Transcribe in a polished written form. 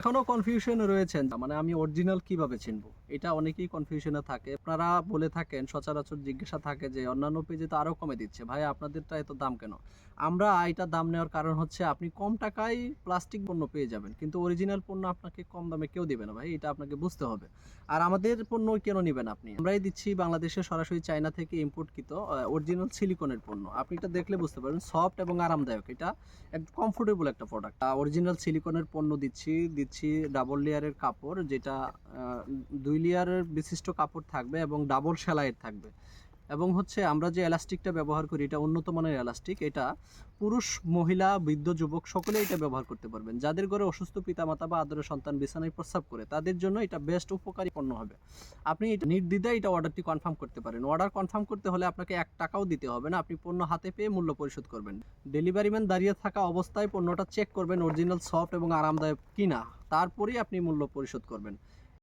এখনো কনফিউশনে রয়েছেন, মানে আমি অরিজিনাল কিভাবে চিনবো? এটা অনেকেই কনফিউশনে থাকে। আপনারা বলে থাকেন, সচরাচর জিজ্ঞাসা থাকে যে অন্যান্য পেজে তো আরো কমে দিচ্ছে, ভাই আপনাদেরটা এত দাম কেন? আমরা এটা দাম নেওয়ার কারণ হচ্ছে আপনি কম টাকায় প্লাস্টিক পণ্য পেয়ে যাবেন, কিন্তু অরিজিনাল পণ্য আপনাকে কম দামে কেউ দিবে না ভাই, এটা আপনাকে বুঝতে হবে। আর আমাদের পণ্য কেন নিবেন আপনি? আমরাই দিচ্ছি বাংলাদেশে সরাসরি চায়না থেকে ইম্পোর্টকৃত অরিজিনাল সিলিকনের পণ্য। আপনি এটা দেখলে বুঝতে পারবেন, সফট এবং আরামদায়ক। এটা একদম কমফোর্টেবল একটা প্রোডাক্ট। অরিজিনাল সিলিকনের পণ্য দিচ্ছি ডাবল লেয়ারের কাপড়, যেটা ২ লেয়ারের বিশিষ্ট কাপড় থাকবে এবং ডাবল সেলাইয়ের থাকবে। এবং হচ্ছে আমরা যে এলাস্টিকটা ব্যবহার করি, এটা উন্নত মানের এলাস্টিক। এটা পুরুষ, মহিলা, বৃদ্ধ, যুবক সকলেই এটা ব্যবহার করতে পারবেন। যাদের ঘরে অসুস্থ পিতামাতা বা আদরের সন্তান বিছানায় প্রস্রাব করে, তাদের জন্য এটা বেস্ট উপকারী পণ্য হবে। আপনি এটা নির্দ্বিধায় এটা অর্ডারটি কনফার্ম করতে পারেন। অর্ডার কনফার্ম করতে হলে আপনাকে ৳১ দিতে হবে না। আপনি পণ্য হাতে পেয়ে মূল্য পরিশোধ করবেন। ডেলিভারি ম্যান দাঁড়িয়ে থাকা অবস্থায় পণ্যটা চেক করবেন অরিজিনাল, সফট এবং আরামদায়ক কিনা। তারপরেই আপনি মূল্য পরিশোধ করবেন।